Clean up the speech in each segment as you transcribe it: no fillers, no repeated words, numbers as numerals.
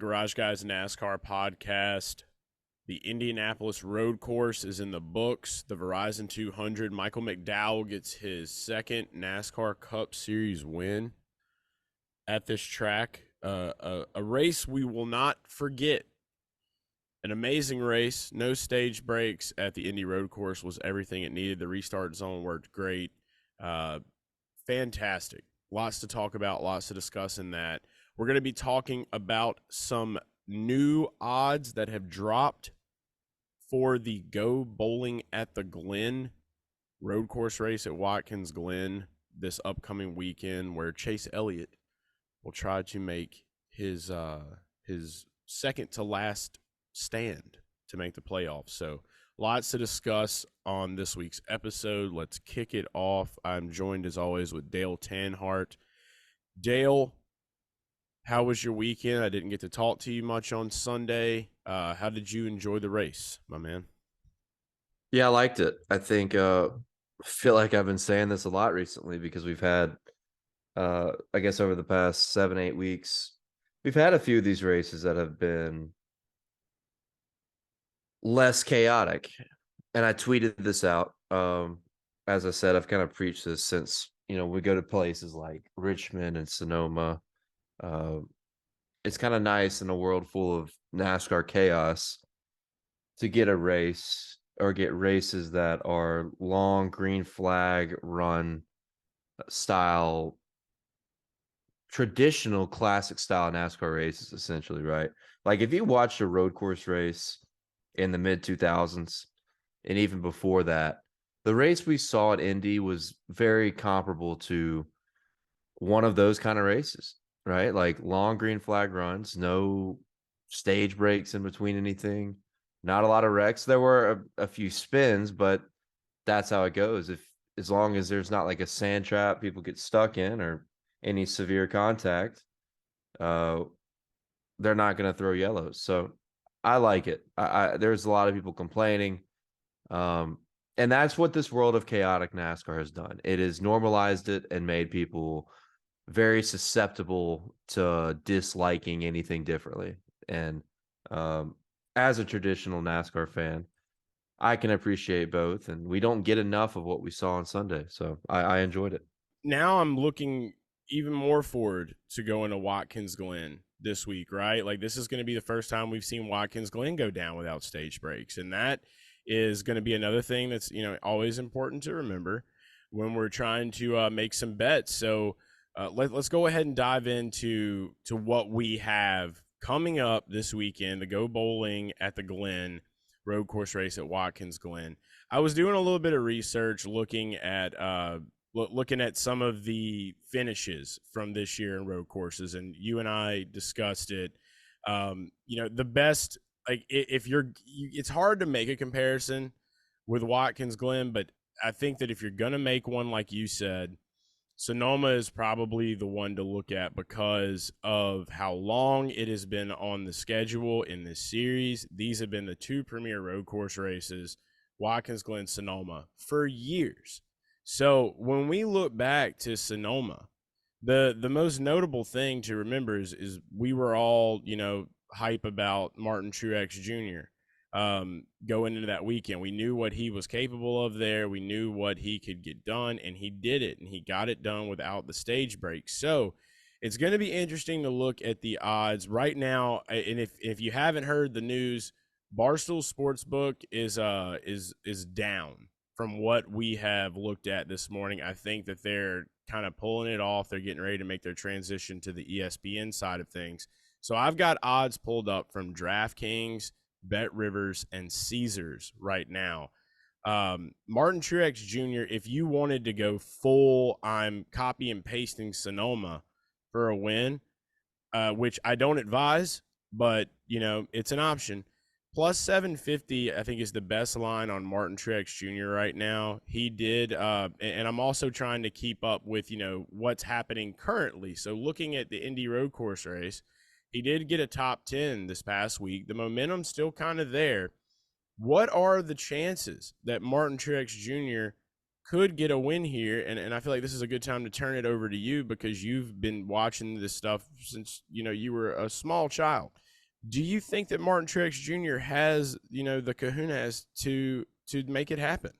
Garage Guys NASCAR podcast. The Indianapolis Road Course is in the books. The Verizon 200. Michael McDowell gets his second NASCAR Cup Series win at this track. A race we will not forget. An amazing race. No stage breaks at the Indy Road Course was everything it needed. The restart zone worked great. Fantastic. Lots to talk about, lots to discuss in that. We're going to be talking about some new odds that have dropped for the Go Bowling at the Glen road course race at Watkins Glen this upcoming weekend, where Chase Elliott will try to make his second to last stand to make the playoffs. So lots to discuss on this week's episode. Let's kick it off. I'm joined as always with Dale Tanhardt. Dale, how was your weekend? I didn't get to talk to you much on Sunday. How did you enjoy the race, my man? Yeah, I liked it. I think feel like I've been saying this a lot recently because we've had I guess over the past 7-8 weeks, we've had a few of these races that have been less chaotic. And I tweeted this out. As I said, I've kind of preached this since, we go to places like Richmond and Sonoma. It's kind of nice in a world full of NASCAR chaos to get a race or get races that are long green flag run style, traditional classic style NASCAR races, essentially, right? Like if you watched a road course race in the mid 2000s and even before that, the race we saw at Indy was very comparable to one of those kind of races, right? Like long green flag runs, no stage breaks in between anything, not a lot of wrecks. There were a few spins, but that's how it goes. As long as there's not like a sand trap people get stuck in or any severe contact, uh, they're not going to throw yellows. So I like it. There's a lot of people complaining. And that's what this world of chaotic NASCAR has done. It has normalized it and made people very susceptible to disliking anything differently. And as a traditional NASCAR fan, I can appreciate both. And we don't get enough of what we saw on Sunday. So I enjoyed it. Now I'm looking even more forward to going to Watkins Glen this week, right? Like this is going to be the first time we've seen Watkins Glen go down without stage breaks. And that is going to be another thing that's, always important to remember when we're trying to make some bets. So let's go ahead and dive into what we have coming up this weekend, the Go Bowling at the Glen road course race at Watkins Glen. I was doing a little bit of research looking at some of the finishes from this year in road courses, and you and I discussed it. The best, like it's hard to make a comparison with Watkins Glen, but I think that if you're going to make one, like you said, Sonoma is probably the one to look at because of how long it has been on the schedule in this series. These have been the two premier road course races, Watkins Glen, Sonoma, for years. So when we look back to Sonoma, the most notable thing to remember is we were all, hype about Martin Truex Jr. Going into that weekend. We knew what he was capable of there. We knew what he could get done, and he did it, and he got it done without the stage break. So it's going to be interesting to look at the odds right now. And if you haven't heard the news, Barstool Sportsbook is down from what we have looked at this morning. I think that they're kind of pulling it off. They're getting ready to make their transition to the ESPN side of things. So I've got odds pulled up from DraftKings, Bet Rivers, and Caesars right now. Martin Truex Jr., if you wanted to go full, I'm copy and pasting Sonoma for a win, which I don't advise, but, it's an option. Plus 750, I think, is the best line on Martin Truex Jr. right now. He did, and I'm also trying to keep up with, what's happening currently. So looking at the Indy Road Course race, he did get a top 10 this past week. The momentum's still kind of there. What are the chances that Martin Truex Jr. could get a win here? And I feel like this is a good time to turn it over to you because you've been watching this stuff since, you were a small child. Do you think that Martin Truex Jr. has, the kahunas to make it happen?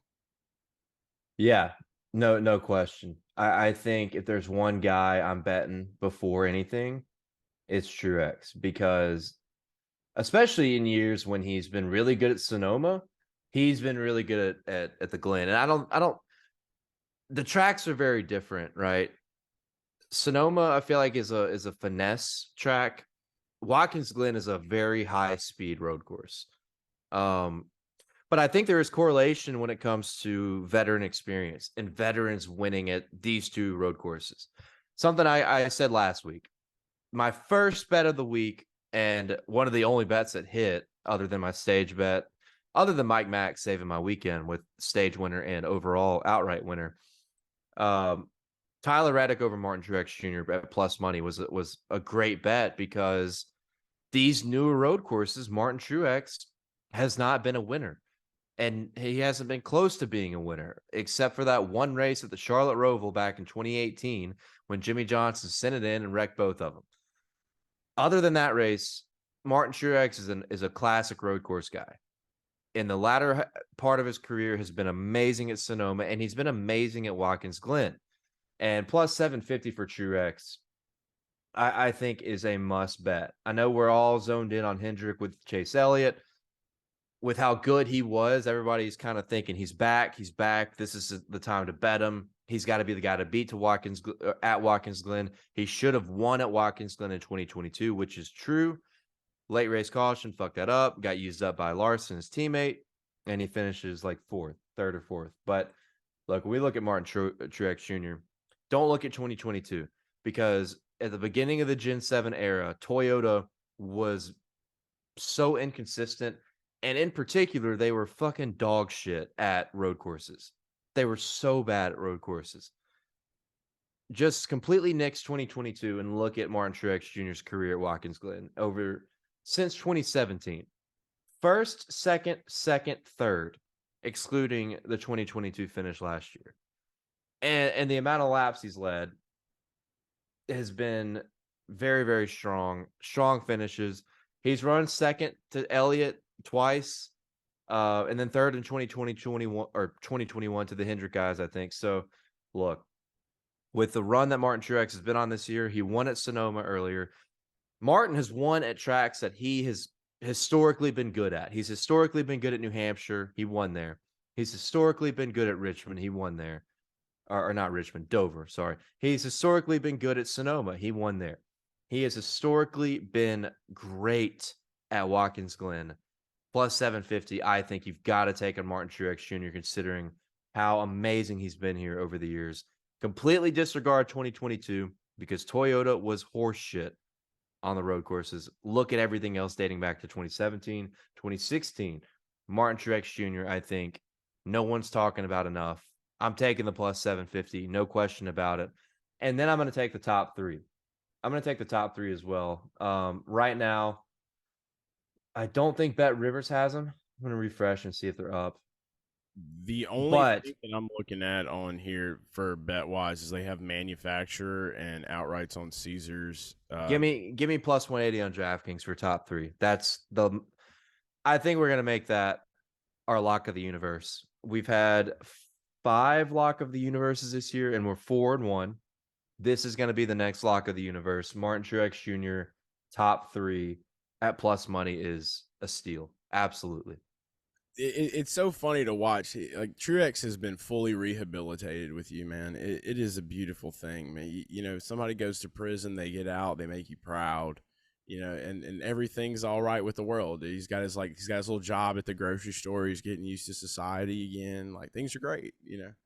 Yeah, no question. I think if there's one guy I'm betting before anything, it's Truex because especially in years when he's been really good at Sonoma, he's been really good at the Glen. And I don't the tracks are very different, right? Sonoma, I feel like is a finesse track. Watkins Glen is a very high speed road course. Um, but I think there is correlation when it comes to veteran experience and veterans winning at these two road courses. Something I said last week. My first bet of the week, and one of the only bets that hit, other than my stage bet, other than Mike Mack saving my weekend with stage winner and overall outright winner. Um, Tyler Reddick over Martin Truex Jr. at plus money was a great bet because these newer road courses, Martin Truex has not been a winner. And he hasn't been close to being a winner, except for that one race at the Charlotte Roval back in 2018 when Jimmy Johnson sent it in and wrecked both of them. Other than that race, Martin Truex is a classic road course guy. In the latter part of his career, has been amazing at Sonoma, and he's been amazing at Watkins Glen. And plus 750 for Truex, I think is a must bet. I know we're all zoned in on Hendrick with Chase Elliott. With how good he was, everybody's kind of thinking he's back. He's back. This is the time to bet him. He's got to be the guy to beat at Watkins Glen. He should have won at Watkins Glen in 2022, which is true. Late race caution, fucked that up. Got used up by Larson, his teammate, and he finishes like third or fourth. But look, we look at Martin Truex Jr. Don't look at 2022 because at the beginning of the Gen 7 era, Toyota was so inconsistent. And in particular, they were fucking dog shit at road courses. They were so bad at road courses. Just completely nix 2022 and look at Martin Truex Jr.'s career at Watkins Glen over since 2017. First, second, third, excluding the 2022 finish last year. And the amount of laps he's led has been very, very strong. Strong finishes. He's run second to Elliott twice, and then third in 2020, 21 or 2021 to the Hendrick guys, I think. So, look, with the run that Martin Truex has been on this year, he won at Sonoma earlier. Martin has won at tracks that he has historically been good at. He's historically been good at New Hampshire. He won there. He's historically been good at Richmond. He won there. Or not Richmond, Dover, sorry. He's historically been good at Sonoma. He won there. He has historically been great at Watkins Glen. Plus 750, I think you've got to take on Martin Truex Jr. considering how amazing he's been here over the years. Completely disregard 2022 because Toyota was horseshit on the road courses. Look at everything else dating back to 2017, 2016. Martin Truex Jr., I think no one's talking about enough. I'm taking the plus 750, no question about it. And then I'm going to take the top three. I'm going to take the top three as well. Right now, I don't think Bet Rivers has them. I'm going to refresh and see if they're up. The only But thing that I'm looking at on here for bet wise is they have manufacturer and outrights on Caesars. give me plus 180 on DraftKings for top three. I think we're going to make that our lock of the universe. We've had 5 lock of the universes this year, and we're 4-1. This is going to be the next lock of the universe. Martin Truex Jr. top 3 at plus money is a steal. Absolutely. It's so funny to watch. Like Truex has been fully rehabilitated with you, man. It is a beautiful thing, man. Somebody goes to prison, they get out, they make you proud, and everything's all right with the world. He's got his little job at the grocery store. He's getting used to society again. Like things are great,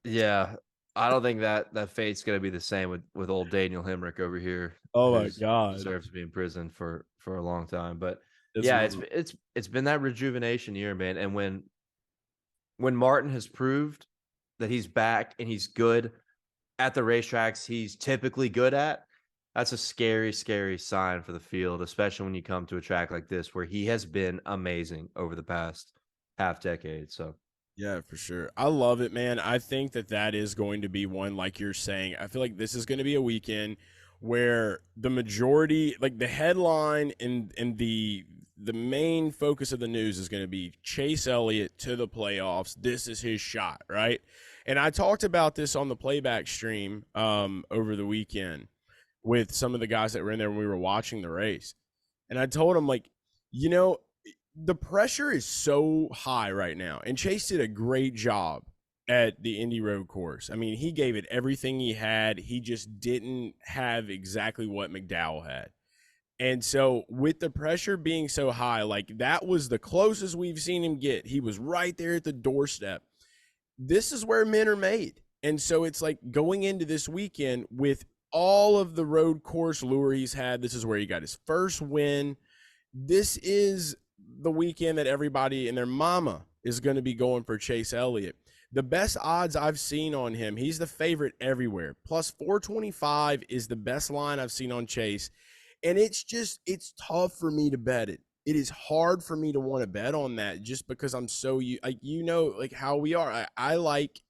Yeah. I don't think that fate's going to be the same with old Daniel Hemrick over here. Oh my Who's God. deserves to be in prison for a long time. But It's yeah, real. it's been that rejuvenation year, man. And when Martin has proved that he's back and he's good at the racetracks he's typically good at, that's a scary, scary sign for the field, especially when you come to a track like this where he has been amazing over the past half decade. So Yeah, for sure. I love it, man. I think that is going to be one, like you're saying. I feel like this is going to be a weekend where the majority, like the headline and the main focus of the news is going to be Chase Elliott to the playoffs. This is his shot, right? And I talked about this on the playback stream over the weekend with some of the guys that were in there when we were watching the race. And I told them, like, you know, the pressure is so high right now. And Chase did a great job at the Indy Road Course. I mean, he gave it everything he had. He just didn't have exactly what McDowell had. And so with the pressure being so high, like that was the closest we've seen him get. He was right there at the doorstep. This is where men are made. And so it's like going into this weekend with all of the road course lure he's had. This is where he got his first win. This is the weekend that everybody and their mama is going to be going for Chase Elliott. The best odds I've seen on him, he's the favorite everywhere. Plus 425 is the best line I've seen on Chase. And it's tough for me to bet it. It is hard for me to want to bet on that just because I'm so, like, like how we are. I like,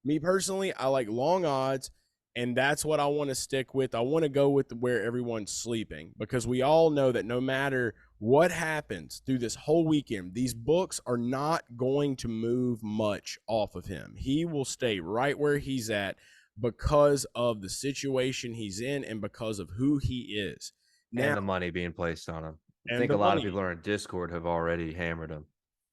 me personally, I like long odds, and that's what I want to stick with. I want to go with where everyone's sleeping because we all know that no matter what happens through this whole weekend, these books are not going to move much off of him. He will stay right where he's at because of the situation he's in and because of who he is. Now, and the money being placed on him. I and think the a lot of money. people in Discord have already hammered him.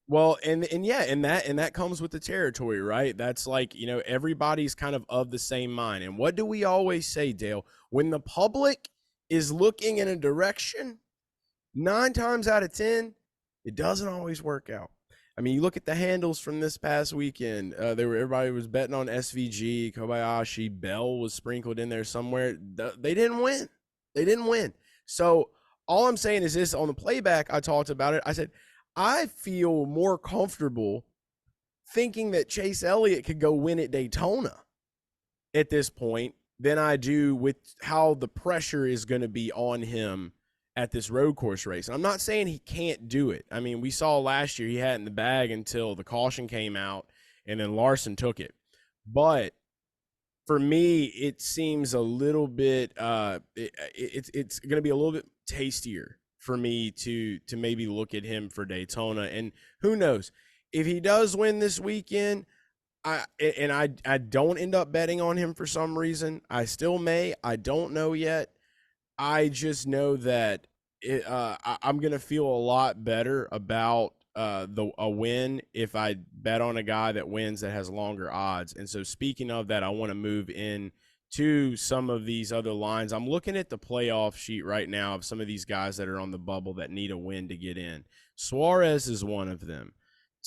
Well, and yeah, and that comes with the territory, right? That's like, everybody's kind of the same mind. And what do we always say, Dale? When the public is looking in a direction, 9 times out of 10, it doesn't always work out. I mean, you look at the handles from this past weekend. Everybody was betting on SVG, Kobayashi, Bell was sprinkled in there somewhere. They didn't win. They didn't win. So all I'm saying is this: on the playback, I talked about it. I said, I feel more comfortable thinking that Chase Elliott could go win at Daytona at this point than I do with how the pressure is going to be on him at this road course race. And I'm not saying he can't do it. I mean, we saw last year he had it in the bag until the caution came out and then Larson took it. But for me, it seems a little bit it's going to be a little bit tastier for me to maybe look at him for Daytona. And who knows, if he does win this weekend, I don't end up betting on him for some reason. I still may. I don't know yet. I just know that I'm going to feel a lot better about a win if I bet on a guy that wins that has longer odds. And so speaking of that, I want to move in to some of these other lines. I'm looking at the playoff sheet right now of some of these guys that are on the bubble that need a win to get in. Suarez is one of them.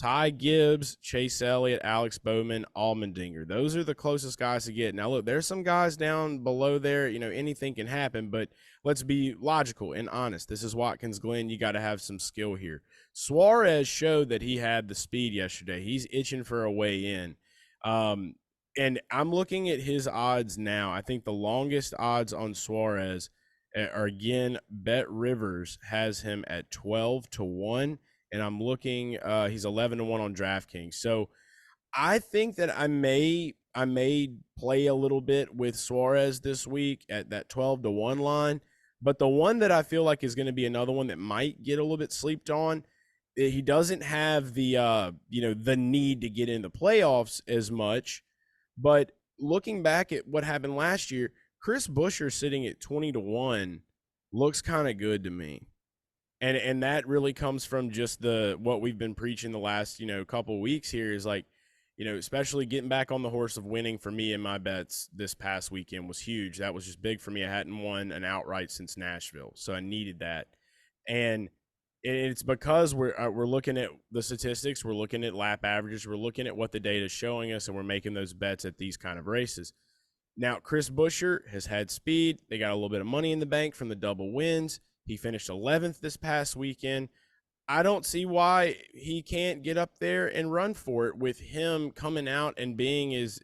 Ty Gibbs, Chase Elliott, Alex Bowman, Allmendinger. Those are the closest guys to get. Now, look, there's some guys down below there. Anything can happen, but let's be logical and honest. This is Watkins Glen. You got to have some skill here. Suarez showed that he had the speed yesterday. He's itching for a way in. And I'm looking at his odds now. I think the longest odds on Suarez are, again, Bet Rivers has him at 12-1. And I'm looking, he's 11-1 on DraftKings. So I think that I may play a little bit with Suarez this week at that 12-1 line. But the one that I feel like is going to be another one that might get a little bit sleeped on, he doesn't have the the need to get in the playoffs as much. But looking back at what happened last year, Chris Buescher sitting at 20-1 looks kind of good to me. And that really comes from just what we've been preaching the last, couple of weeks here is like, especially getting back on the horse of winning for me in my bets this past weekend was huge. That was just big for me. I hadn't won an outright since Nashville, so I needed that. And it's because we're looking at the statistics, we're looking at lap averages, we're looking at what the data is showing us, and we're making those bets at these kind of races. Now, Chris Buescher has had speed. They got a little bit of money in the bank from the double wins. He finished 11th this past weekend. I don't see why he can't get up there and run for it with him coming out and being as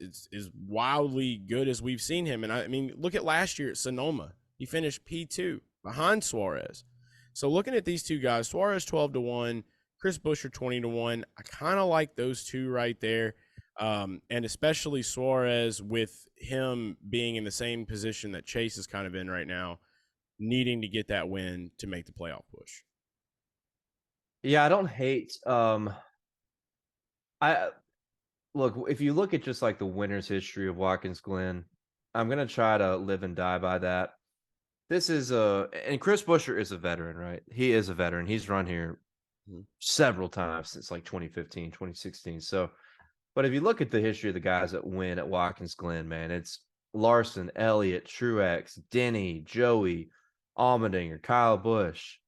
wildly good as we've seen him. And I mean, look at last year at Sonoma. He finished P2 behind Suarez. So looking at these two guys, Suarez 12-1, Chris Buescher 20-1. I kind of like those two right there. And especially Suarez with him being in the same position that Chase is kind of in right now, needing to get that win to make the playoff push. Yeah, I don't hate. I look, if you look at just like the winner's history of Watkins Glen, I'm gonna try to live and die by that. This is and Chris Buescher is a veteran, right? He is a veteran. He's run here Mhm. several times since like 2015, 2016. So, but if you look at the history of the guys that win at Watkins Glen, man, it's Larson, Elliott, Truex, Denny, Joey, Allmendinger, Kyle Busch.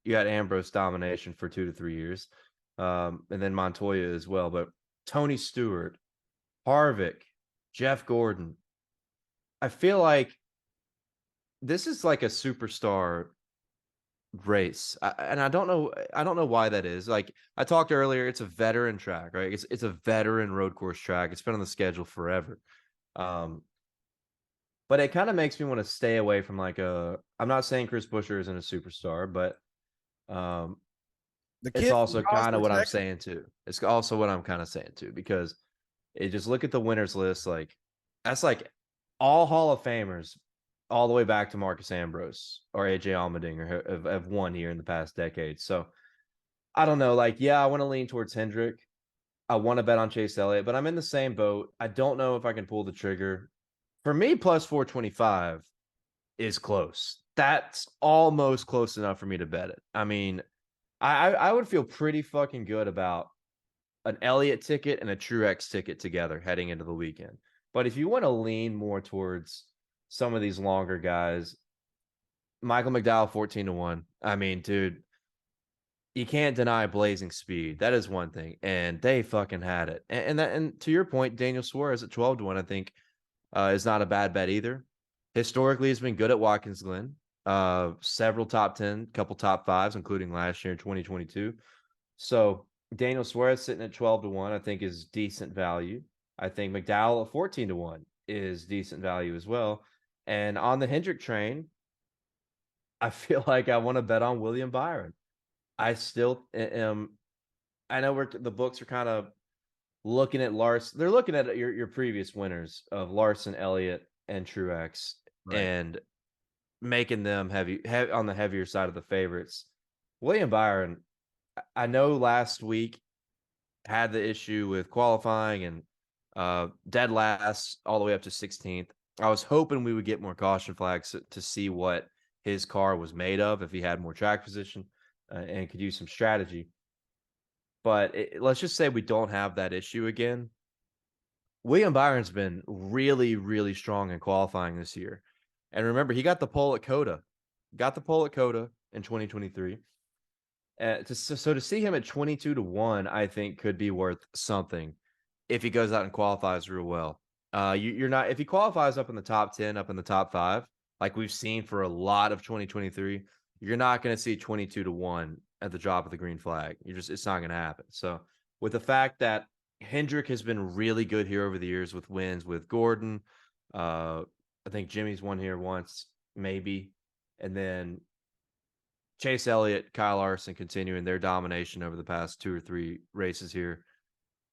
You got Ambrose domination for 2 to 3 years, and then Montoya as well. But Tony Stewart, Harvick, Jeff Gordon. I feel like this is like a superstar race, and I don't know why that is. Like I talked earlier, it's a veteran track, right? It's a veteran road course track. It's been on the schedule forever. Um, but it kind of makes me want to stay away from like a. I'm not saying Chris Buescher isn't a superstar, but um, The it's kid from also kind of Roswell, what I'm Texas. saying too. It's also what I'm kind of saying too, because it just look at the winners list, like that's like all Hall of Famers all the way back to Marcus Ambrose or AJ Allmendinger have won here in the past decade. So I don't know. Like, yeah, I want to lean towards Hendrick. I want to bet on Chase Elliott, but I'm in the same boat. I don't know if I can pull the trigger. For me, plus 425 is close. That's almost close enough for me to bet it. I mean, I would feel pretty fucking good about an Elliott ticket and a Truex ticket together heading into the weekend. But if you want to lean more towards some of these longer guys, Michael McDowell 14-1. I mean, dude, you can't deny blazing speed. That is one thing. And they fucking had it. And to your point, Daniel Suarez at 12-1, I think is not a bad bet either. Historically, he's been good at Watkins Glen. Several top 10, couple top fives, including last year in 2022. So Daniel Suarez sitting at 12-1, I think is decent value. I think McDowell at 14-1 is decent value as well. And on the Hendrick train, I feel like I want to bet on William Byron. I still am. I know the books are kind of looking at Larson. They're looking at your previous winners of Larson, Elliott, and Truex, Right. and making them on the heavier side of the favorites. William Byron, I know last week had the issue with qualifying and dead last all the way up to 16th. I was hoping we would get more caution flags to see what his car was made of, if he had more track position and could use some strategy. But let's just say we don't have that issue again. William Byron's been really, really strong in qualifying this year. And remember, he got the pole at Coda, in 2023. So to see him at 22-1, I think could be worth something if he goes out and qualifies real well. You're not, if he qualifies up in the top 10, up in the top five, like we've seen for a lot of 2023, you're not going to see 22-1 at the drop of the green flag. It's not going to happen. So with the fact that Hendrick has been really good here over the years with wins with Gordon, I think Jimmy's won here once, maybe, and then Chase Elliott, Kyle Larson continuing their domination over the past 2 or 3 races here.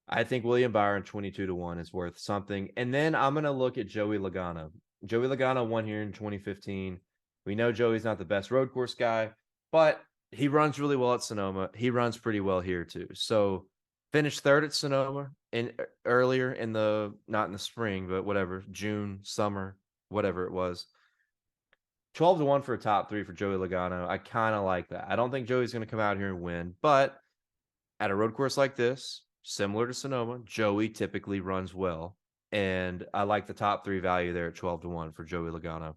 I think William Byron 22-1 is worth something. And then I'm going to look at Joey Logano. Joey Logano won here in 2015. We know Joey's not the best road course guy, but he runs really well at Sonoma. He runs pretty well here too. So finished third at Sonoma in earlier in the, not in the spring, but whatever, June, summer, whatever it was. 12-1 for a top three for Joey Logano. I kind of like that. I don't think Joey's going to come out here and win, but at a road course like this, similar to Sonoma, Joey typically runs well. And I like the top three value there at 12-1 for Joey Logano.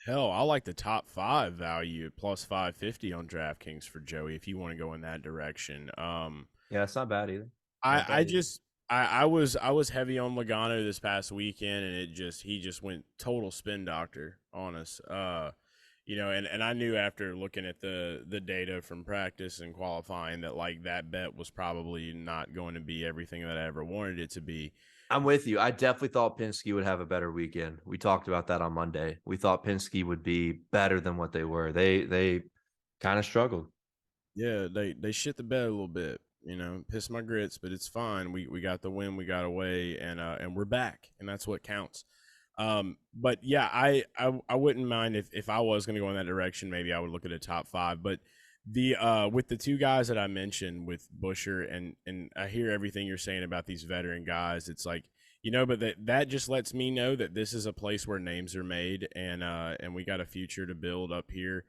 Hell, I like the top five value at plus 550 on DraftKings for Joey if you want to go in that direction. Yeah, it's not bad either. I Not I bad either. just I was heavy on Logano this past weekend, and he just went total spin doctor on us. And I knew after looking at the data from practice and qualifying that like that bet was probably not going to be everything that I ever wanted it to be. I'm with you. I definitely thought Penske would have a better weekend. We talked about that on Monday. We thought Penske would be better than what they were. They kind of struggled. Yeah, they shit the bed a little bit, piss my grits, but it's fine. We got the win, we got away, and we're back, and that's what counts. But yeah, I wouldn't mind if I was going to go in that direction. Maybe I would look at a top five. But The with the two guys that I mentioned with Busher and I hear everything you're saying about these veteran guys. It's like, but that just lets me know that this is a place where names are made, and we got a future to build up here.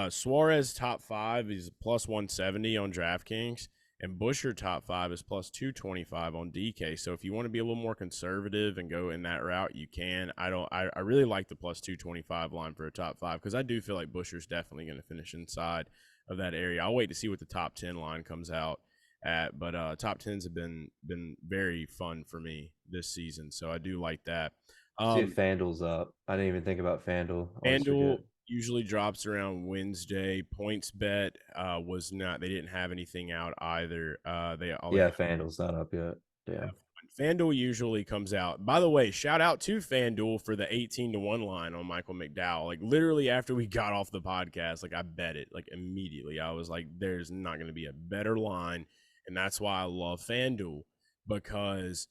Suarez top 5 is plus 170 on DraftKings, and Busher top 5 is plus 225 on DK. So if you want to be a little more conservative and go in that route, you can. I really like the plus 225 line for a top 5 because I do feel like Busher's definitely going to finish inside of that area. I'll wait to see what the top 10 line comes out at, but top 10s have been very fun for me this season, so I do like that. See if FanDuel's up. I didn't even think about FanDuel. I always FanDuel forget. usually drops around Wednesday. Points bet was not. They didn't have anything out either. Yeah, FanDuel's not up yet. Yeah. FanDuel usually comes out. By the way, shout out to FanDuel for the 18-1 line on Michael McDowell. Like literally after we got off the podcast, like I bet it like immediately. I was like, there's not going to be a better line. And that's why I love FanDuel, because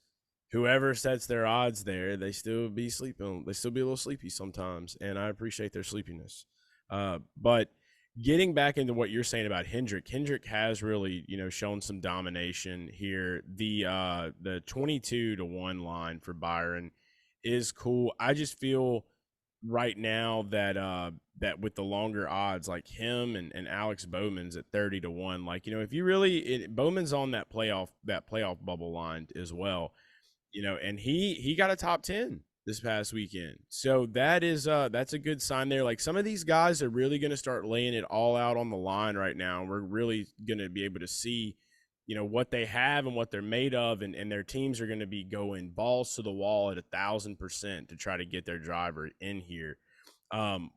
whoever sets their odds there, they still be sleeping. They still be a little sleepy sometimes. And I appreciate their sleepiness. But getting back into what you're saying about Hendrick has really, shown some domination here. The 22-1 line for Byron is cool. I just feel right now that that with the longer odds, like him and Alex Bowman's at 30-1, like, if you really Bowman's on that playoff bubble line as well, and he got a top 10 this past weekend. So that's a good sign there. Like some of these guys are really going to start laying it all out on the line right now. And we're really going to be able to see, what they have and what they're made of. And their teams are going to be going balls to the wall at 1,000% to try to get their driver in here. Go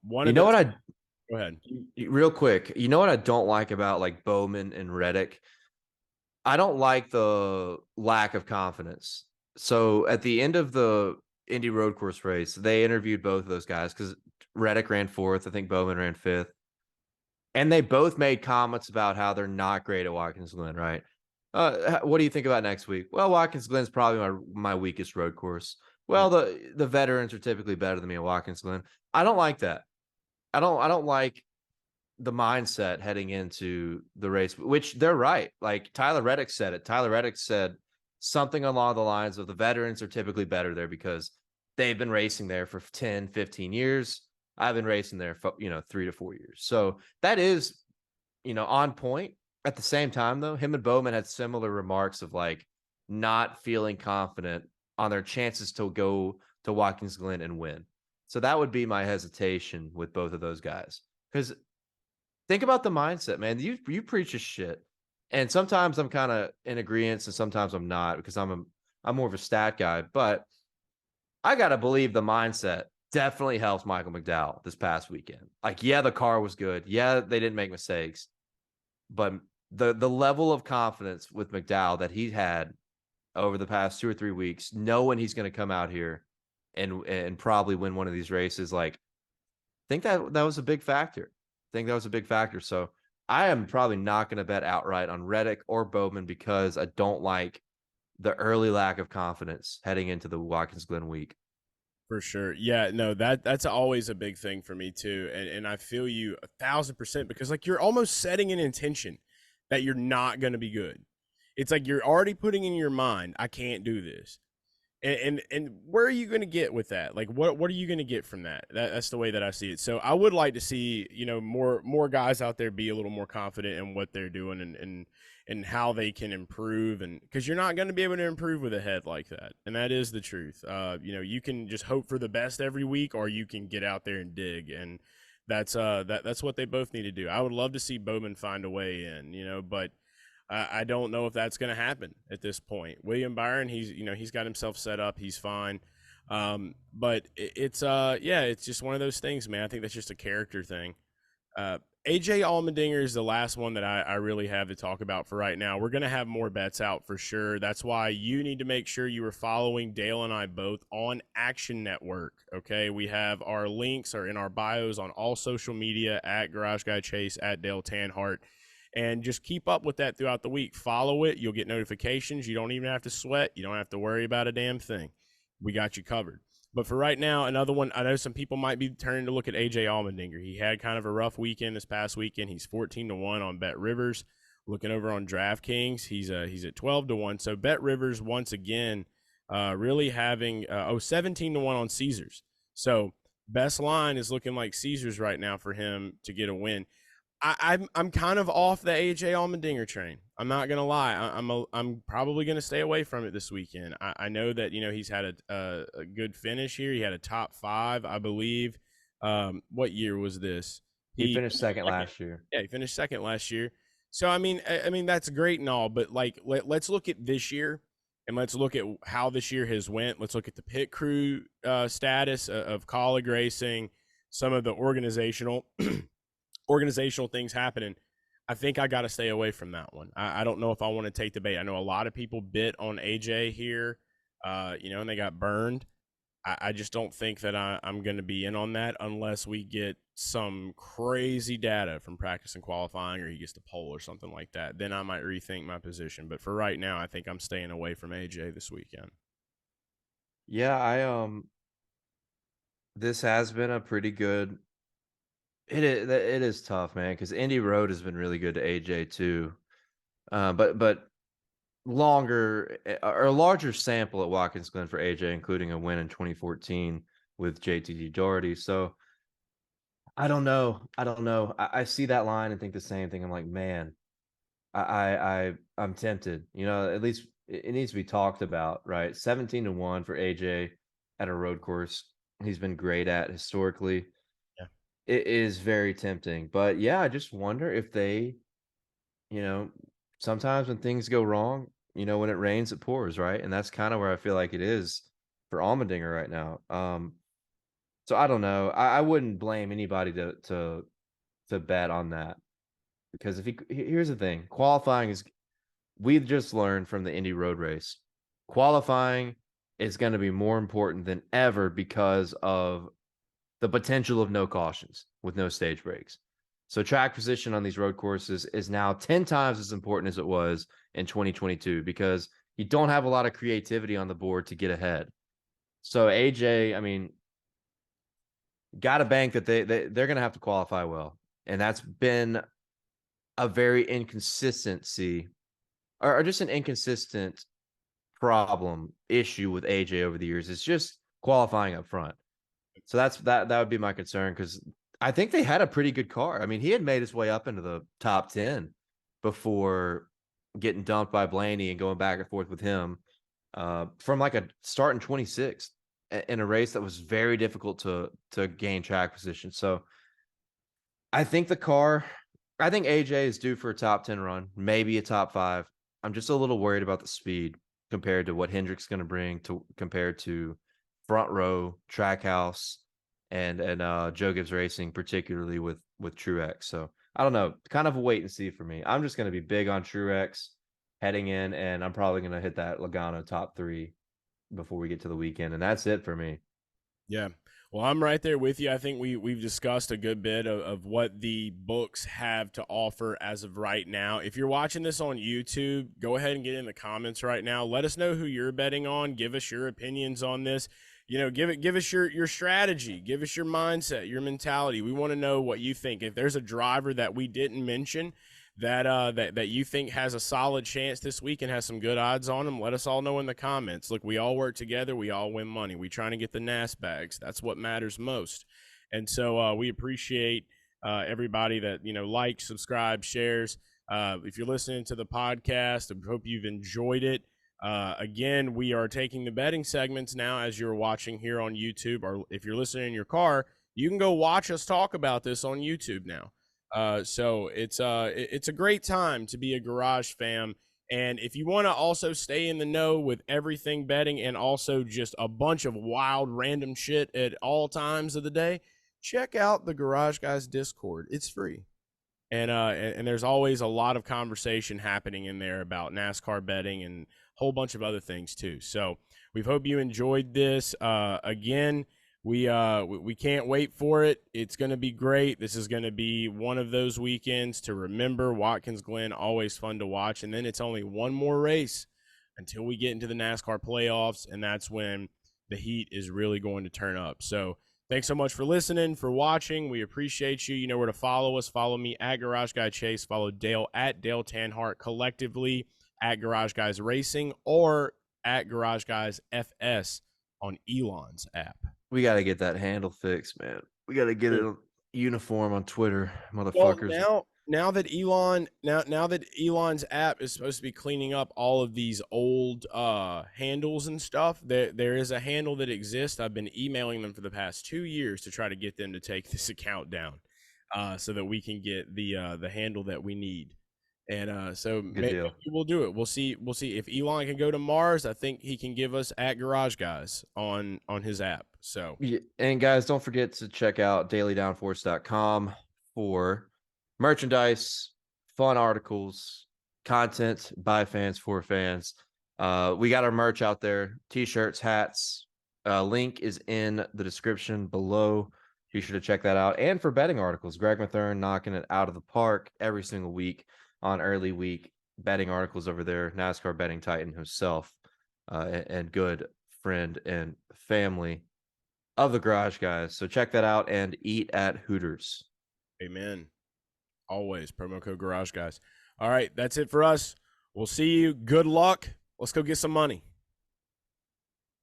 ahead. Real quick, you know what I don't like about like Bowman and Reddick? I don't like the lack of confidence. So at the end of the Indy road course race, they interviewed both of those guys because Reddick ran 4th. I think Bowman ran 5th. And they both made comments about how they're not great at Watkins Glen, right? What do you think about next week? Well, Watkins Glen's probably my weakest road course. Well, the veterans are typically better than me at Watkins Glen. I don't like that. I don't like the mindset heading into the race, which they're right. Like Tyler Reddick said it. Tyler Reddick said something along the lines of the veterans are typically better there because they've been racing there for 10, 15 years. I've been racing there for, 3 to 4 years. So that is, on point. At the same time, though, him and Bowman had similar remarks of like not feeling confident on their chances to go to Watkins Glen and win. So that would be my hesitation with both of those guys. Because think about the mindset, man. You preach a shit. And sometimes I'm kind of in agreement and sometimes I'm not because I'm more of a stat guy. But I got to believe the mindset definitely helps Michael McDowell this past weekend. Like, yeah, the car was good. Yeah, they didn't make mistakes. But the level of confidence with McDowell that he had over the past 2 or 3 weeks, knowing he's going to come out here and probably win one of these races, like, I think that was a big factor. So I am probably not going to bet outright on Reddick or Bowman because I don't like the early lack of confidence heading into the Watkins Glen week. For sure. Yeah, no, that's always a big thing for me too. And I feel you 1,000% because like you're almost setting an intention that you're not going to be good. It's like you're already putting in your mind, I can't do this. And where are you going to get with that? Like what are you going to get from that? That's the way that I see it. So I would like to see, more guys out there be a little more confident in what they're doing and how they can improve, and because you're not going to be able to improve with a head like that. And that is the truth. You can just hope for the best every week, or you can get out there and dig. And that's what they both need to do. I would love to see Bowman find a way in, but I don't know if that's going to happen at this point. William Byron, he's got himself set up. He's fine. But it's just one of those things, man. I think that's just a character thing. AJ Allmendinger is the last one that I really have to talk about for right now. We're going to have more bets out for sure. That's why you need to make sure you are following Dale and I both on Action Network. Okay. We have our links are in our bios on all social media at Garage Guy Chase, at Dale Tanhardt. And just keep up with that throughout the week. Follow it. You'll get notifications. You don't even have to sweat. You don't have to worry about a damn thing. We got you covered. But for right now, another one, I know some people might be turning to look at AJ Allmendinger. He had kind of a rough weekend this past weekend. He's 14-1 on Bet Rivers. Looking over on DraftKings, he's at 12-1. So Bet Rivers once again really having 17-1 on Caesars. So best line is looking like Caesars right now for him to get a win. I'm kind of off the AJ Allmendinger train. I'm not gonna lie. I'm probably gonna stay away from it this weekend. I know that he's had a good finish here. He had a top 5, I believe. What year was this? He finished second last year. Yeah, he finished second last year. So I mean that's great and all, but like let's look at this year and let's look at how this year has went. Let's look at the pit crew status of Kaulig racing, some of the organizational things happening. I think I got to stay away from that one. I don't know if I want to take the bait. I know a lot of people bit on AJ here, and they got burned. I just don't think that I'm going to be in on that unless we get some crazy data from practice and qualifying, or he gets the pole or something like that. Then I might rethink my position. But for right now, I think I'm staying away from AJ this weekend. Yeah, this has been a pretty good. It is tough, man, because Indy Road has been really good to AJ too, but longer or a larger sample at Watkins Glen for AJ, including a win in 2014 with JTG Doherty. So I don't know. I see that line and think the same thing. I'm like, man, I'm tempted. At least it needs to be talked about, right? 17-1 for AJ at a road course he's been great at historically. Yeah. It is very tempting. But yeah, I just wonder if they, sometimes when things go wrong, when it rains, it pours, right? And that's kind of where I feel like it is for Allmendinger right now. So I don't know. I wouldn't blame anybody to bet on that, because here's the thing, qualifying is, we've just learned from the Indy Road Race, qualifying is going to be more important than ever because of the potential of no cautions with no stage breaks. So track position on these road courses is now 10 times as important as it was in 2022, because you don't have a lot of creativity on the board to get ahead. So AJ, I mean, got to bank that they're going to have to qualify well. And that's been a very inconsistency, or just an inconsistent issue with AJ over the years. It's just qualifying up front. So that would be my concern, because I think they had a pretty good car. I mean, he had made his way up into the top 10 before getting dumped by Blaney and going back and forth with him from like a start in 26 in a race that was very difficult to gain track position. So I think AJ is due for a top 10 run, maybe a top 5. I'm just a little worried about the speed compared to what Hendrick's going to bring compared to Front Row, Trackhouse, and Joe Gibbs Racing, particularly with Truex. So I don't know, kind of a wait and see for me. I'm just going to be big on Truex heading in, and I'm probably going to hit that Logano top 3 before we get to the weekend, and that's it for me. Yeah. Well, I'm right there with you. I think we've discussed a good bit of what the books have to offer as of right now. If you're watching this on YouTube, go ahead and get in the comments right now. Let us know who you're betting on. Give us your opinions on this. Give us your strategy. Give us your mindset, your mentality. We want to know what you think. If there's a driver that we didn't mention that you think has a solid chance this week and has some good odds on them, let us all know in the comments. Look, we all work together. We all win money. We trying to get the NAS bags. That's what matters most. And so we appreciate everybody that, likes, subscribes, shares. If you're listening to the podcast, I hope you've enjoyed it. Again, we are taking the betting segments now as you're watching here on YouTube, or if you're listening in your car, you can go watch us talk about this on YouTube now. So it's a great time to be a Garage fam. And if you want to also stay in the know with everything betting and also just a bunch of wild random shit at all times of the day, check out the Garage Guys Discord. It's free. And there's always a lot of conversation happening in there about NASCAR betting and a whole bunch of other things too. So we hope you enjoyed this. Again, we can't wait for it. It's going to be great. This is going to be one of those weekends to remember. Watkins Glen, always fun to watch. And then it's only one more race until we get into the NASCAR playoffs, and that's when the heat is really going to turn up. So thanks so much for listening, for watching. We appreciate you. You know where to follow us. Follow me at Garage Guy Chase. Follow Dale at Dale Tanhardt, collectively at Garage Guys Racing, or at Garage Guys FS on Elon's app. We got to get that handle fixed, man. We got to get it uniform on Twitter, motherfuckers. Well, now that Elon's app is supposed to be cleaning up all of these old handles and stuff, there is a handle that exists. I've been emailing them for the past 2 years to try to get them to take this account down, so that we can get the handle that we need. And so maybe we'll do it. We'll see if Elon can go to Mars. I think he can give us at Garage Guys on his app. So, and guys, don't forget to check out dailydownforce.com for merchandise, fun articles, content by fans for fans. We got our merch out there, t-shirts, hats. Link is in the description below. Be sure to check that out. And for betting articles, Greg Mathern knocking it out of the park every single week on early week betting articles over there. NASCAR betting titan himself, and good friend and family of the Garage Guys. So check that out and eat at Hooters. Amen. Always promo code Garage Guys. All right, that's it for us. We'll see you. Good luck. Let's go get some money.